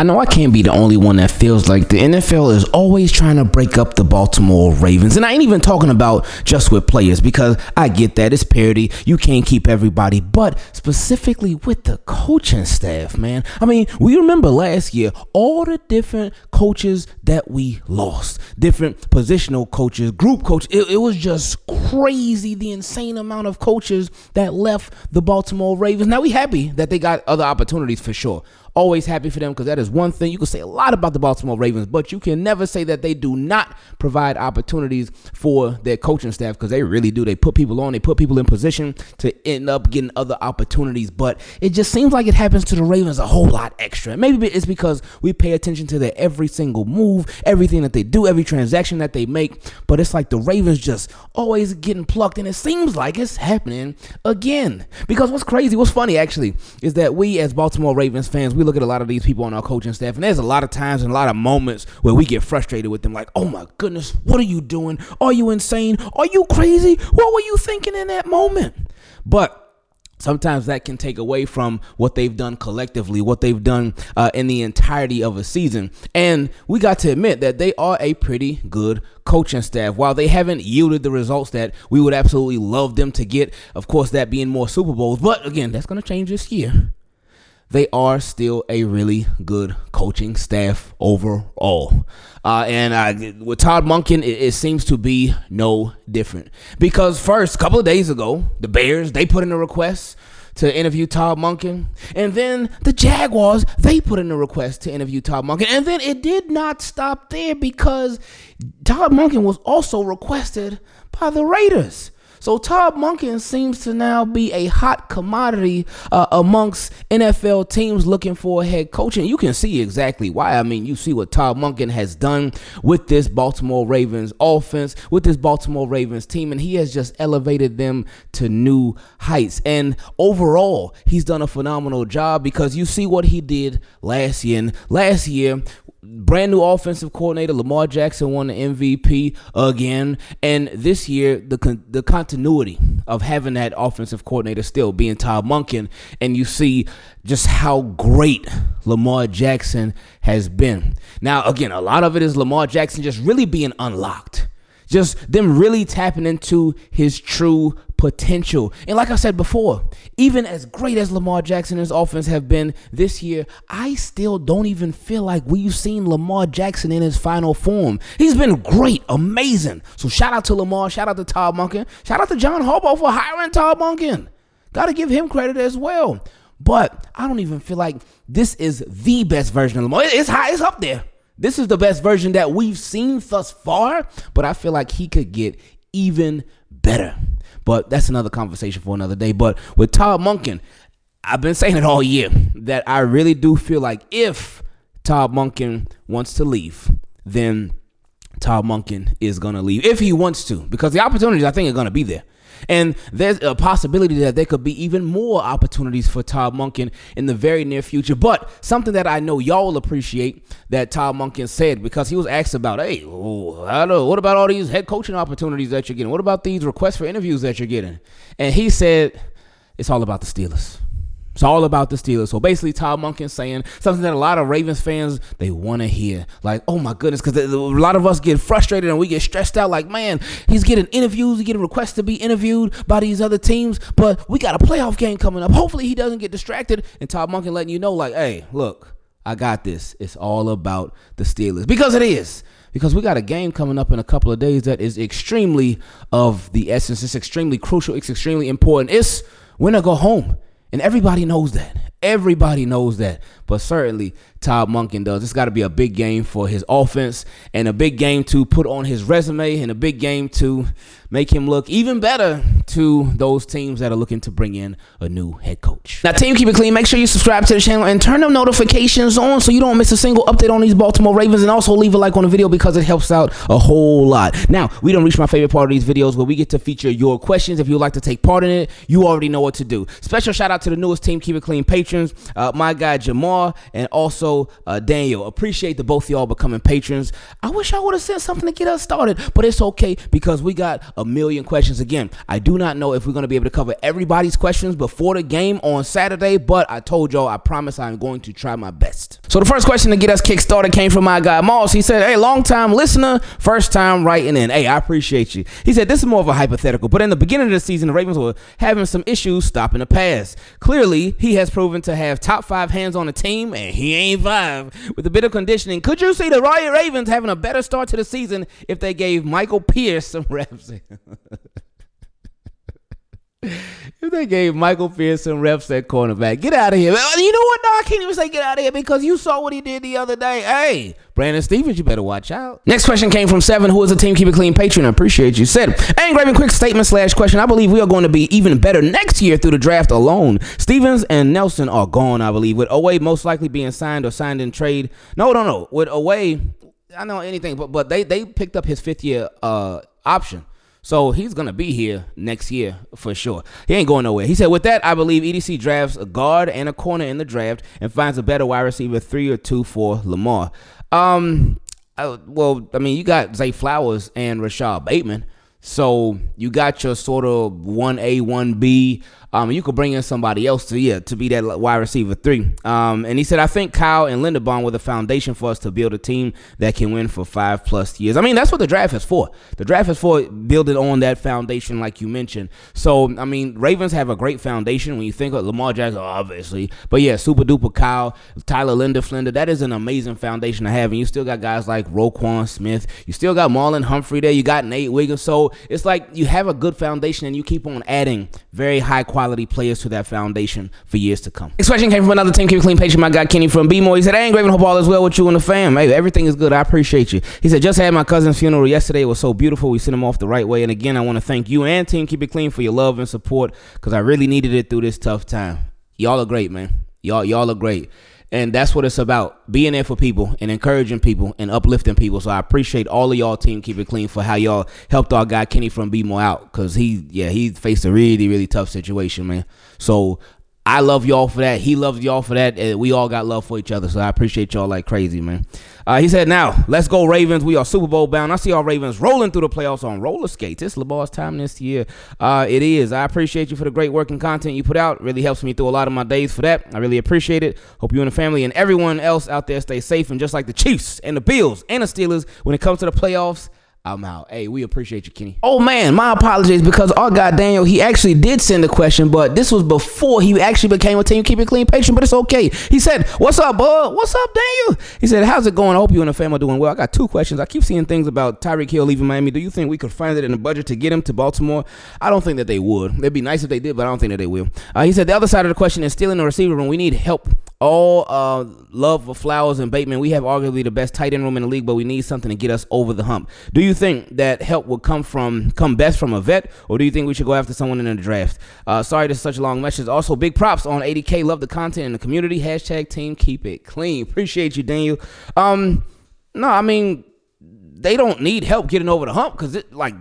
I know I can't be the only one that feels like the NFL is always trying to break up the Baltimore Ravens. And I ain't even talking about just with players, because I get that it's parity. You can't keep everybody, but specifically with the coaching staff, man. I mean, we remember last year, all the different coaches that we lost, different positional coaches, group coach. It was just crazy, the insane amount of coaches that left the Baltimore Ravens. Now we happy that they got other opportunities for sure. Always happy for them, because that is one thing you can say a lot about the Baltimore Ravens, but you can never say that they do not provide opportunities for their coaching staff, because they really do. They put people on, they put people in position to end up getting other opportunities, but it just seems like it happens to the Ravens a whole lot extra. Maybe it's because we pay attention to their every single move, everything that they do, every transaction that they make, but it's like the Ravens just always getting plucked, and it seems like it's happening again. Because what's crazy, what's funny actually, is that we as Baltimore Ravens fans, we look at a lot of these people on our coaching staff, and there's a lot of times and a lot of moments where we get frustrated with them, like, oh my goodness, what are you doing? Are you insane? Are you crazy? What were you thinking in that moment? But sometimes that can take away from what they've done collectively, what they've done in the entirety of a season. And we got to admit that they are a pretty good coaching staff. While they haven't yielded the results that we would absolutely love them to get, of course, that being more Super Bowls. But again, that's going to change this year. They are still a really good coaching staff overall. And with Todd Monken, it seems to be no different. Because first, a couple of days ago, the Bears, they put in a request to interview Todd Monken. And then the Jaguars, they put in a request to interview Todd Monken. And then it did not stop there, because Todd Monken was also requested by the Raiders. So Todd Monken seems to now be a hot commodity amongst NFL teams looking for a head coach. And you can see exactly why. I mean, you see what Todd Monken has done with this Baltimore Ravens offense, with this Baltimore Ravens team, and he has just elevated them to new heights. And overall, he's done a phenomenal job, because you see what he did last year. And last year, brand new offensive coordinator Lamar Jackson won the MVP again, and this year the continuity of having that offensive coordinator still being Todd Monken, and you see just how great Lamar Jackson has been. Now again, a lot of it is Lamar Jackson just really being unlocked, just them really tapping into his true potential. And like I said before, even as great as Lamar Jackson and his offense have been this year, I still don't even feel like we've seen Lamar Jackson in his final form. He's been great, amazing. So shout out to Lamar, shout out to Todd Monken, shout out to John Harbaugh for hiring Todd Monken. Got to give him credit as well. But I don't even feel like this is the best version of Lamar. It's high, it's up there. This is the best version that we've seen thus far, but I feel like he could get even better. But that's another conversation for another day. But with Todd Monken, I've been saying it all year that I really do feel like if Todd Monken wants to leave, then Todd Monken is going to leave if he wants to, because the opportunities I think are going to be there. And there's a possibility that there could be even more opportunities for Todd Monken in the very near future. But something that I know y'all will appreciate that Todd Monken said, because he was asked about, hey, I don't know, what about all these head coaching opportunities that you're getting? What about these requests for interviews that you're getting? And he said, it's all about the Steelers. It's all about the Steelers. So basically, Todd Monken saying something that a lot of Ravens fans, they want to hear. Like, oh my goodness, because a lot of us get frustrated and we get stressed out. Like, man, he's getting interviews, he's getting requests to be interviewed by these other teams, but we got a playoff game coming up. Hopefully he doesn't get distracted. And Todd Monken letting you know, like, hey, look, I got this. It's all about the Steelers. Because it is. Because we got a game coming up in a couple of days that is extremely of the essence. It's extremely crucial. It's extremely important. It's win or go home. And everybody knows that. Everybody knows that. But certainly Todd Monken does. It's got to be a big game for his offense, and a big game to put on his resume, and a big game to make him look even better to those teams that are looking to bring in a new head coach. Now, team, keep it clean. Make sure you subscribe to the channel and turn them notifications on so you don't miss a single update on these Baltimore Ravens, and also leave a like on the video because it helps out a whole lot. Now, we don't reach my favorite part of these videos where we get to feature your questions. If you'd like to take part in it, you already know what to do. Special shout out to the newest Team Keep It Clean patrons, my guy Gemar and also Daniel. Appreciate the both of y'all becoming patrons. I wish I would have said something to get us started, but it's okay because we got a million questions. Again, I do not know if we're going to be able to cover everybody's questions before the game on Saturday, but I told y'all, I promise I'm going to try my best. So the first question to get us kick started came from my guy Moss. He said, hey, long time listener, first time writing in. Hey, I appreciate you. He said, this is more of a hypothetical, but in the beginning of the season, the Ravens were having some issues stopping the pass. Clearly, he has proven to have top 5 hands on the team, and he ain't 5. With a bit of conditioning, could you see the Riot Ravens having a better start to the season if they gave Michael Pierce some reps? If they gave Michael Pierce some reps at cornerback, get out of here. You know what? No, I can't even say get out of here because you saw what he did the other day. Hey, Brandon Stevens, you better watch out. Next question came from Sevun, who is a Team Keep It Clean patron. I appreciate you. Said, hey, Ingraven, quick statement / question. I believe we are going to be even better next year through the draft alone. Stevens and Nelson are gone, I believe, with Oway most likely being signed or signed in trade. No. With Oway, I know anything, but they picked up his 5th year option. So he's going to be here next year for sure. He ain't going nowhere. He said, with that, I believe EDC drafts a guard and a corner in the draft and finds a better wide receiver 3 or 2 for Lamar. You got Zay Flowers and Rashad Bateman. So you got your sort of 1A, 1B. You could bring in somebody else to be that wide receiver 3. And he said, I think Kyle and Linderbaum were the foundation for us to build a team that can win for 5+ years. I mean, that's what the draft is for. The draft is for building on that foundation, like you mentioned. So, I mean, Ravens have a great foundation when you think of Lamar Jackson, obviously. But yeah, super duper Kyle, Tyler Linderflinder, that is an amazing foundation to have. And you still got guys like Roquan Smith. You still got Marlon Humphrey there. You got Nate Wiggins. So it's like you have a good foundation and you keep on adding very high quality players to that foundation for years to come. Next question came from another Team Keep It Clean patron, my guy Kenny from Bmore. He said, hey, Ingraven, hope all is well with you and the fam. Hey, everything is good. I appreciate you. He said, just had my cousin's funeral yesterday. It was so beautiful. We sent him off the right way. And again, I want to thank you and Team Keep It Clean for your love and support because I really needed it through this tough time. Y'all are great, man. Y'all are great. And that's what it's about, being there for people and encouraging people and uplifting people. So I appreciate all of y'all, Team Keep It Clean, for how y'all helped our guy Kenny from Bmore out because he faced a really, really tough situation, man. So I love y'all for that. He loves y'all for that. And we all got love for each other. So I appreciate y'all like crazy, man. He said, now, let's go Ravens. We are Super Bowl bound. I see our Ravens rolling through the playoffs on roller skates. It's Lamar's time this year. It is. I appreciate you for the great work and content you put out. Really helps me through a lot of my days for that. I really appreciate it. Hope you and the family and everyone else out there stay safe. And just like the Chiefs and the Bills and the Steelers, when it comes to the playoffs, I'm out. Hey, we appreciate you, Kenny. Oh, man, my apologies because our guy Daniel, he actually did send a question, but this was before he actually became a Team Keep It Clean patron, but it's okay. He said, what's up, bud? What's up, Daniel? He said, how's it going? I hope you and the family are doing well. I got 2 questions. I keep seeing things about Tyreek Hill leaving Miami. Do you think we could find it in the budget to get him to Baltimore? I don't think that they would. It'd be nice if they did, but I don't think that they will. He said, the other side of the question is still in the receiver room. We need help. All love for Flowers and Bateman. We have arguably the best tight end room in the league, but we need something to get us over the hump. Do you think that help would come best from a vet, or do you think we should go after someone in the draft? Sorry, this is such a long message. Also, big props on 80K. Love the content in the community. # Team Keep It Clean. Appreciate you, Daniel. No, I mean, they don't need help getting over the hump because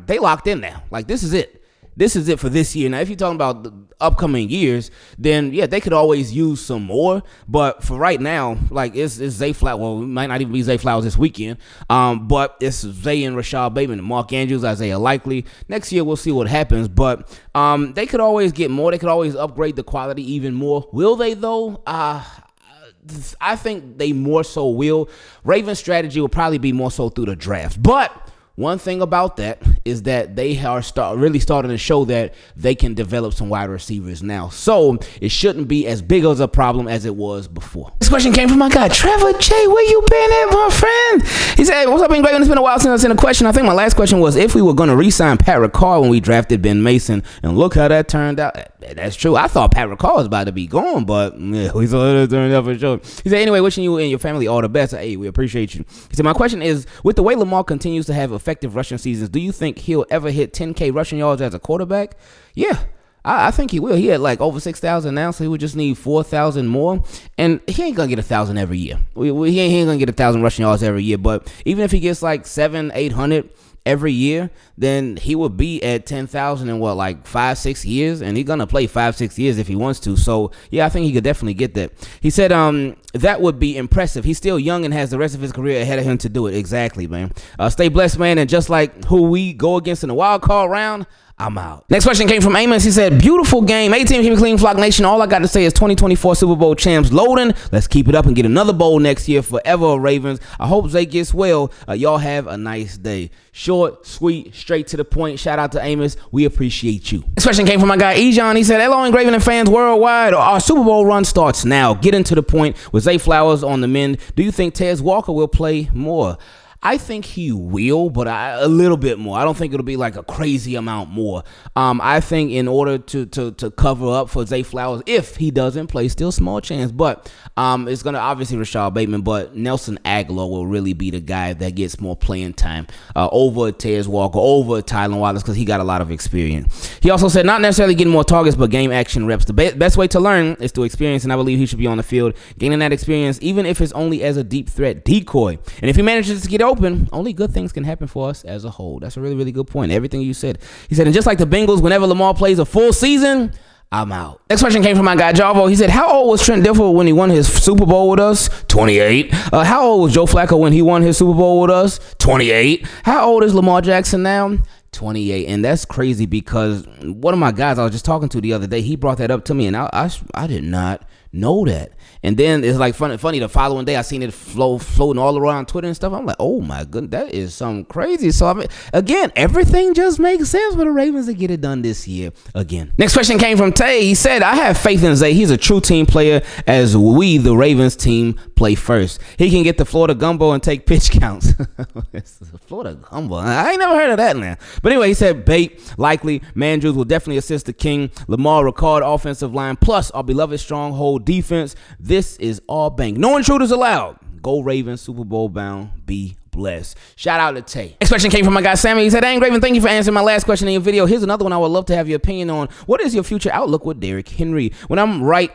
they locked in now. Like, this is it. This is it for this year. Now, if you're talking about the upcoming years, then, yeah, they could always use some more. But for right now, like, it's Zay Flowers. Well, it might not even be Zay Flowers this weekend. But it's Zay and Rashad Bateman and Mark Andrews, Isaiah Likely. Next year, we'll see what happens. But they could always get more. They could always upgrade the quality even more. Will they, though? I think they more so will. Ravens' strategy will probably be more so through the draft. But one thing about that is that they are really starting to show that they can develop some wide receivers now. So it shouldn't be as big of a problem as it was before. This question came from my guy, TrevorJ. Where you been at, my friend? He said, what's up, Ingraven? It's been a while since I sent a question. I think my last question was if we were going to re-sign Pat Ricard when we drafted Ben Mason. And look how that turned out. That's true. I thought Pat Ricard was about to be gone, but yeah, we saw it turned out for sure. He said, anyway, wishing you and your family all the best. Hey, we appreciate you. He said, my question is, with the way Lamar continues to have effective rushing seasons, do you think he'll ever hit 10K rushing yards as a quarterback? Yeah, I think he will. He had like over 6,000 now, so he would just need 4,000 more. And he ain't going to get 1,000 every year. He ain't going to get 1,000 rushing yards every year. But even if he gets like 700-800 every year, then he will be at 10,000 in 5-6 years, and he's gonna play 5-6 years if he wants to. So yeah, I think he could definitely get that. He said that would be impressive. He's still young and has the rest of his career ahead of him to do it. Exactly, man. Stay blessed, man, and just like who we go against in the wild card round, I'm out. Next question came from Amos. He said, beautiful game. 18 keep it clean, Flock Nation. All I got to say is 2024 Super Bowl champs loading. Let's keep it up and get another bowl next year. Forever Ravens. I hope Zay gets well. Y'all have a nice day. Short, sweet, straight to the point. Shout out to Amos. We appreciate you. This question came from my guy Eijon. He said, hello, Ingravenvids fans worldwide. Our Super Bowl run starts now. Getting to the point with Zay Flowers on the mend. Do you think Tez Walker will play more? I think he will, but a little bit more. I don't think it'll be like a crazy amount more. I think in order to cover up for Zay Flowers, if he doesn't play, still small chance. But it's going to obviously Rashad Bateman, but Nelson Aguilar will really be the guy that gets more playing time over Tez Walker, over Tylan Wallace, because he got a lot of experience. He also said not necessarily getting more targets, but game action reps. The best way to learn is through experience, and I believe he should be on the field gaining that experience, even if it's only as a deep threat decoy. And if he manages to get open, only good things can happen for us as a whole. That's a really, really good point. Everything you said. He said, and just like the Bengals, whenever Lamar plays a full season, I'm out. Next question came from my guy Jarvo. He said, how old was Trent Dilfer when he won his Super Bowl with us? 28. How old was Joe Flacco when he won his Super Bowl with us? 28. How old is Lamar Jackson now? 28. And that's crazy because one of my guys I was just talking to the other day, he brought that up to me, and I did not know that. And then it's like funny the following day I seen it floating all around Twitter and stuff. I'm like, oh my goodness, that is something crazy. So I mean, again, everything just makes sense for the Ravens to get it done this year again. Next question came from Tay. He said, I have faith in Zay. He's a true team player as we, the Ravens team, play first. He can get the Florida gumbo and take pitch counts. Florida gumbo. I ain't never heard of that now. But anyway, he said Bate, likely. Mandrews will definitely assist the King. Lamar, Ricard, offensive line, plus our beloved stronghold defense. This is all bank. No intruders allowed. Go Ravens, Super Bowl bound. Be blessed. Shout out to Tay. Next question came from my guy Sammy. He said, hey, Ingraven, thank you for answering my last question in your video. Here's another one I would love to have your opinion on. What is your future outlook with Derrick Henry? When I'm right,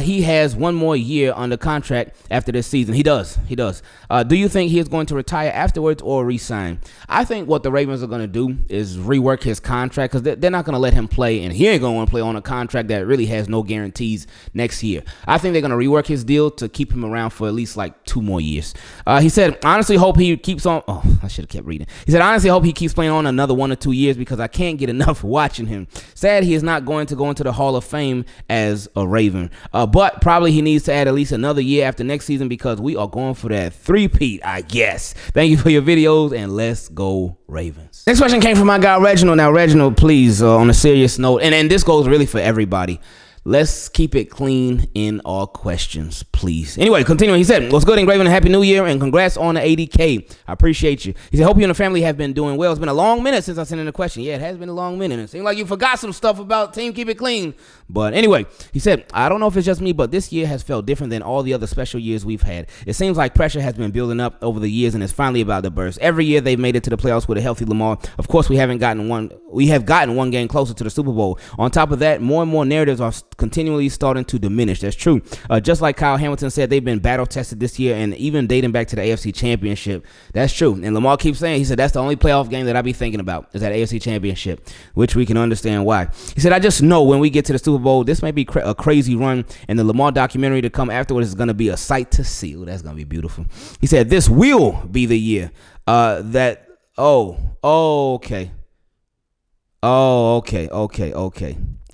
he has one more year under contract after this season. He does. Do you think he is going to retire afterwards or resign? I think what the Ravens are going to do is rework his contract, because they're not going to let him play, and he ain't going to want to play on a contract that really has no guarantees next year. I think they're going to rework his deal to keep him around for at least like 2 more years. He said, honestly, hope he keeps on. Oh, I should have kept reading. He said, honestly, hope he keeps playing on another 1 or 2 years because I can't get enough watching him. Sad he is not going to go into the Hall of Fame as a Raven. But probably he needs to add at least another year after next season because we are going for that 3-peat, I guess. Thank you for your videos, and let's go Ravens. Next question came from my guy Reginald. Now, Reginald, please, on a serious note, and this goes really for everybody. Let's keep it clean in our questions, please. Anyway, continuing, he said, what's good, Ingraven? Happy New Year, and congrats on the 80K. I appreciate you. He said, hope you and the family have been doing well. It's been a long minute since I sent in a question. Yeah, it has been a long minute. It seemed like you forgot some stuff about Team Keep It Clean. But anyway, he said, I don't know if it's just me, but this year has felt different than all the other special years we've had. It seems like pressure has been building up over the years, and it's finally about to burst. Every year they've made it to the playoffs with a healthy Lamar. Of course, we have gotten one game closer to the Super Bowl. On top of that, more and more narratives are continually starting to diminish. That's true. Just like Kyle Hamilton said, they've been battle tested this year, and even dating back to the AFC Championship. That's true. And Lamar keeps saying, he said, that's the only playoff game that I be thinking about is that AFC Championship, which we can understand why. He said, I just know when we get to the Super Bowl, this may be a crazy run, and the Lamar documentary to come afterwards is going to be a sight to see. Ooh, that's going to be beautiful. He said, this will be the year okay.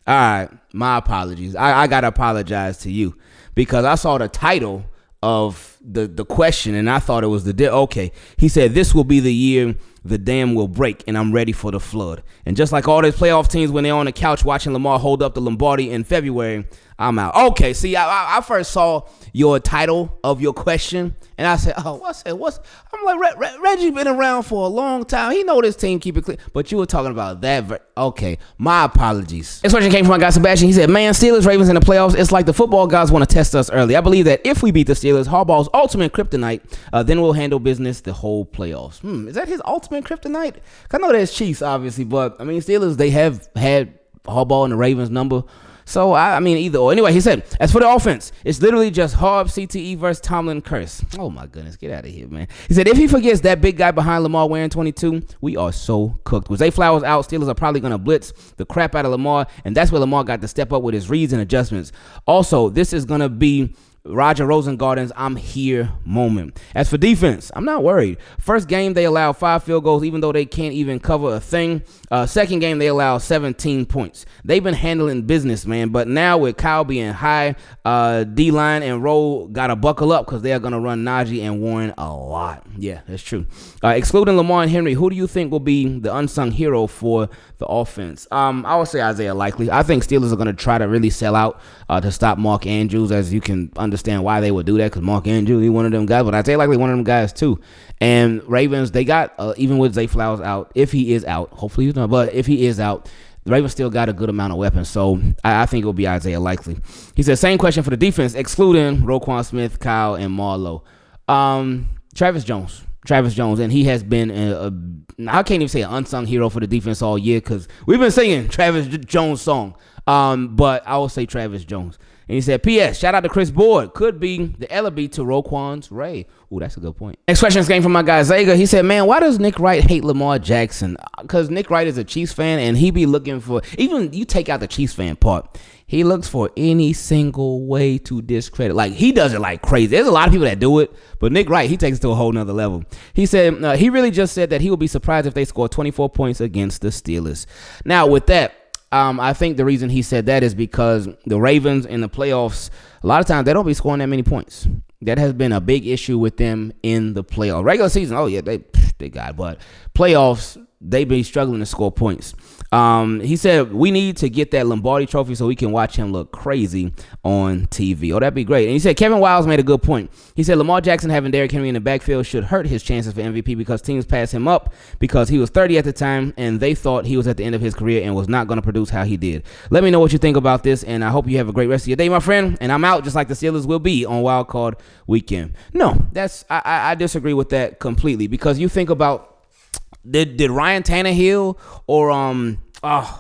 All right, my apologies. I got to apologize to you because I saw the title of the question and I thought it was okay. He said, this will be the year the dam will break and I'm ready for the flood. And just like all these playoff teams when they're on the couch watching Lamar hold up the Lombardi in February, I'm out. Okay, see, I first saw your title of your question, and I said, oh, I'm like, Reggie been around for a long time. He know this team keep it clean. But you were talking about that. Okay, my apologies. This question came from my guy Sebastian. He said, man, Steelers, Ravens in the playoffs, it's like the football guys want to test us early. I believe that if we beat the Steelers, Harbaugh's ultimate kryptonite, then we'll handle business the whole playoffs. Is that his ultimate kryptonite? I know that's Chiefs, obviously, but, I mean, Steelers, they have had Harbaugh and the Ravens number. So, I mean, either or. Anyway, he said, as for the offense, it's literally just Harb, CTE versus Tomlin curse. Oh, my goodness. Get out of here, man. He said, if he forgets that big guy behind Lamar wearing 22, we are so cooked. With Zay Flowers out, Steelers are probably going to blitz the crap out of Lamar, and that's where Lamar got to step up with his reads and adjustments. Also, this is going to be Roger Rosengarten's I'm here moment. As for defense, I'm not worried. First game, they allowed 5 field goals, even though they can't even cover a thing. Second game, they allowed 17 points. They've been handling business, man. But now with Kyle being high, D-line and Roll got to buckle up because they are going to run Najee and Warren a lot. Yeah, that's true. Excluding Lamar and Henry, who do you think will be the unsung hero for the offense? I would say Isaiah Likely. I think Steelers are going to try to really sell out to stop Mark Andrews, as you can understand why they would do that, because Mark Andrews, he's one of them guys, but Isaiah Likely one of them guys too. And Ravens, they got, even with Zay Flowers out, if he is out, hopefully he's not, but if he is out, the Ravens still got a good amount of weapons, so I think it'll be Isaiah Likely. He said, same question for the defense, excluding Roquan Smith, Kyle, and Marlowe. Travis Jones, and he has been I can't even say an unsung hero for the defense all year, because we've been singing Travis Jones' song, but I will say Travis Jones. And he said, P.S. Shout out to Chris Board. Could be the Ellaby to Roquan's Ray. Ooh, that's a good point. Next question came from my guy Zlager. He said, man, why does Nick Wright hate Lamar Jackson? Because Nick Wright is a Chiefs fan, and he be looking for, even you take out the Chiefs fan part, he looks for any single way to discredit. Like, he does it like crazy. There's a lot of people that do it, but Nick Wright, he takes it to a whole nother level. He said, he really just said that he would be surprised if they score 24 points against the Steelers. Now, with that, I think the reason he said that is because the Ravens in the playoffs, a lot of times they don't be scoring that many points. That has been a big issue with them in the playoffs. Regular season, oh yeah, they got it. But playoffs, they be struggling to score points. He said, we need to get that Lombardi trophy so we can watch him look crazy on TV. Oh, that'd be great. And he said, Kevin Wiles made a good point. He said, Lamar Jackson having Derrick Henry in the backfield should hurt his chances for MVP because teams pass him up because he was 30 at the time and they thought he was at the end of his career and was not going to produce how he did. Let me know what you think about this, and I hope you have a great rest of your day, my friend. And I'm out just like the Steelers will be on Wild Card Weekend. No, I disagree with that completely, because you think about, did Ryan Tannehill or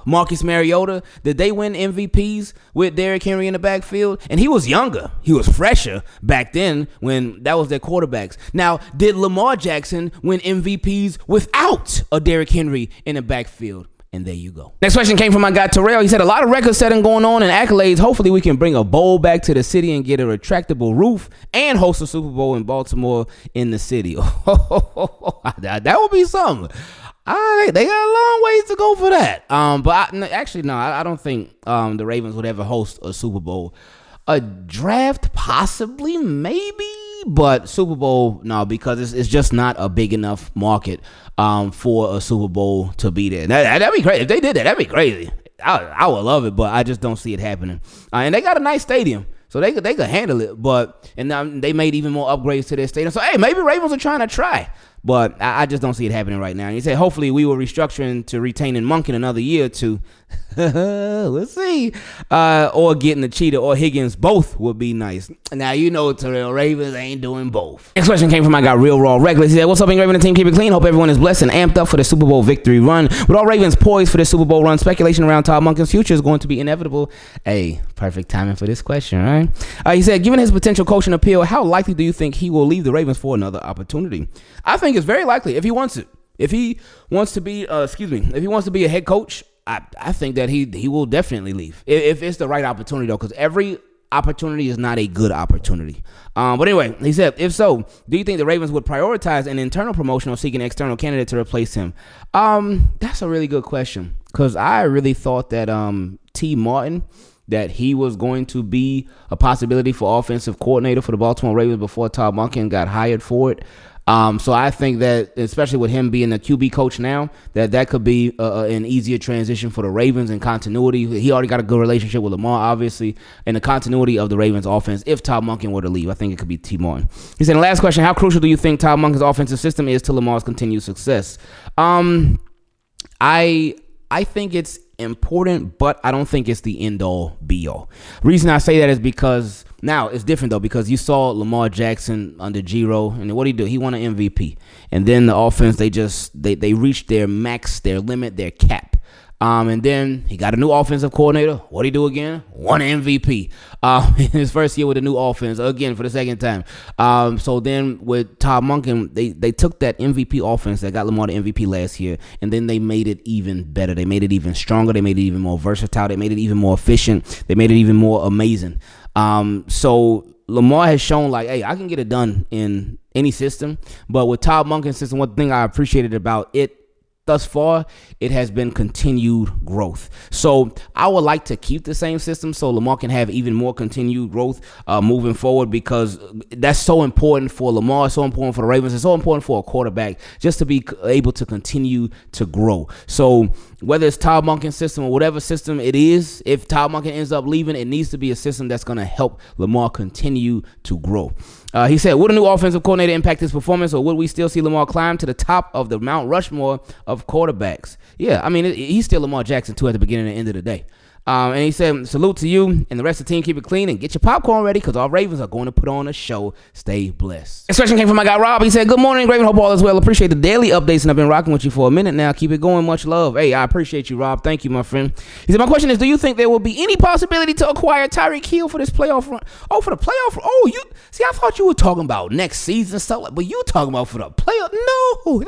Marcus Mariota, did they win MVPs with Derrick Henry in the backfield? And he was younger. He was fresher back then when that was their quarterbacks. Now, did Lamar Jackson win MVPs without a Derrick Henry in the backfield? And there you go. Next question came from my guy Terrell. He said, a lot of record setting going on and accolades. Hopefully we can bring a bowl back to the city and get a retractable roof and host a Super Bowl in Baltimore in the city. That would be something. They got a long ways to go for that. But I don't think the Ravens would ever host a Super Bowl. A draft, possibly, maybe, but Super Bowl, no, because it's just not a big enough market for a Super Bowl to be there. That'd be crazy. If they did that, that'd be crazy. I would love it, but I just don't see it happening. And they got a nice stadium, so they could handle it. And they made even more upgrades to their stadium. So, hey, maybe Ravens are trying to try. But I just don't see it happening right now. And he said, hopefully we will restructuring to retaining Monken another year or two. We'll see. Or getting the Cheetah or Higgins. Both would be nice. Now, you know, Terrell, Ravens ain't doing both. Next question came from my guy, Real Raw Reckless. He said, what's up, Ingraven and team? Keep it clean. Hope everyone is blessed and amped up for the Super Bowl victory run. With all Ravens poised for the Super Bowl run, speculation around Todd Monken's future is going to be inevitable. Hey, perfect timing for this question, right? He said, given his potential coaching appeal, how likely do you think he will leave the Ravens for another opportunity? I think it's very likely if he wants it. If he wants to be, if he wants to be a head coach, I think that he will definitely leave if it's the right opportunity, though, because every opportunity is not a good opportunity. But anyway, he said, if so, do you think the Ravens would prioritize an internal promotion or seek an external candidate to replace him? That's a really good question, because I really thought that T. Martin, that he was going to be a possibility for offensive coordinator for the Baltimore Ravens before Todd Monken got hired for it. So I think that, especially with him being the QB coach now, that could be an easier transition for the Ravens in continuity. He already got a good relationship with Lamar, obviously, and the continuity of the Ravens offense. If Todd Monken were to leave, I think it could be T. Martin. He said, the last question, how crucial do you think Todd Monken's offensive system is to Lamar's continued success? I think it's important, but I don't think it's the end-all, be-all. Reason I say that is because now it's different, though, because you saw Lamar Jackson under Giro, and what did he do? He won an MVP. And then the offense, they reached their max, their limit, their cap. And then he got a new offensive coordinator. What did he do again? Won an MVP in his first year with a new offense, again, for the second time. So then with Todd Monken, they took that MVP offense that got Lamar the MVP last year, and then they made it even better. They made it even stronger. They made it even more versatile. They made it even more efficient. They made it even more amazing. So Lamar has shown like, hey, I can get it done in any system. But with Todd Monken's system, one thing I appreciated about it thus far, it has been continued growth. So I would like to keep the same system so Lamar can have even more continued growth moving forward, because that's so important for Lamar, so important for the Ravens, it's so important for a quarterback just to be able to continue to grow. So whether it's Todd Monken's system or whatever system it is, if Todd Monken ends up leaving, it needs to be a system that's going to help Lamar continue to grow. He said, would a new offensive coordinator impact his performance, or would we still see Lamar climb to the top of the Mount Rushmore of quarterbacks? Yeah, I mean, he's still Lamar Jackson, too, at the beginning and end of the day. And he said, salute to you and the rest of the team. Keep it clean and get your popcorn ready, because our Ravens are going to put on a show. Stay blessed. This question came from my guy Rob. He said, good morning, Raven. Hope all is well. Appreciate the daily updates, and I've been rocking with you for a minute now. Keep it going. Much love. Hey, I appreciate you, Rob. Thank you, my friend. He said, my question is, do you think there will be any possibility to acquire Tyreek Hill for this playoff run? Oh, for the playoff? Oh, you see, I thought you were talking about next season stuff, but you talking about for the playoff? No,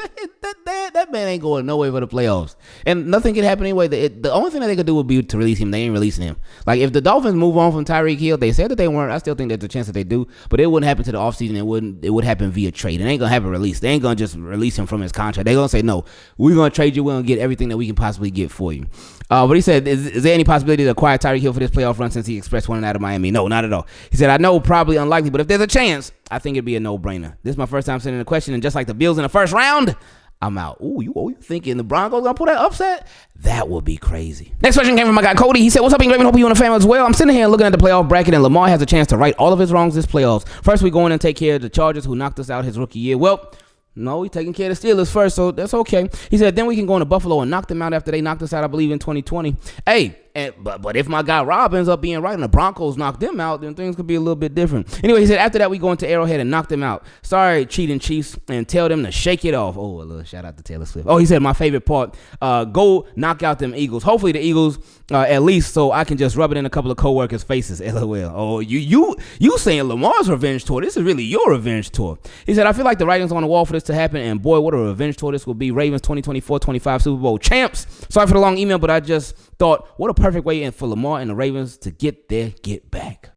that man ain't going nowhere for the playoffs, and nothing can happen anyway. The only thing that they could do would be to release him. They ain't releasing him. Like, if the Dolphins move on from Tyreek Hill, they said that they weren't. I still think there's a chance that they do, but it wouldn't happen to the offseason. It would happen via trade. It ain't gonna have a release. They ain't gonna just release him from his contract. They gonna say, no, we're gonna trade you. We're gonna get everything that we can possibly get for you. But he said, is there any possibility to acquire Tyreek Hill for this playoff run, since he expressed wanting out of Miami? No, not at all. He said, I know probably unlikely, but if there's a chance, I think it'd be a no-brainer. This is my first time sending a question, and just like the Bills in the first round, I'm out. Ooh, you thinking the Broncos gonna pull that upset? That would be crazy. Next question came from my guy Cody. He said, what's up, Ingraven? Hope you and the family as well. I'm sitting here looking at the playoff bracket, and Lamar has a chance to right all of his wrongs this playoffs. First, we go in and take care of the Chargers, who knocked us out his rookie year. Well, no, he's taking care of the Steelers first, so that's okay. He said, then we can go into Buffalo and knock them out after they knocked us out, I believe, in 2020. Hey, but if my guy Rob ends up being right and the Broncos knock them out, then things could be a little bit different. Anyway, he said, after that, we go into Arrowhead and knock them out. Sorry, cheating Chiefs, and tell them to shake it off. Oh, a little shout out to Taylor Swift. Oh, he said, my favorite part, go knock out them Eagles. Hopefully the Eagles, at least, so I can just rub it in a couple of coworkers' faces. LOL. Oh, you saying Lamar's revenge tour? This is really your revenge tour. He said, I feel like the writing's on the wall for this to happen, and boy, what a revenge tour this will be. Ravens 2024-25 Super Bowl champs. Sorry for the long email, but I just thought, what a perfect way in for Lamar and the Ravens to get their get back.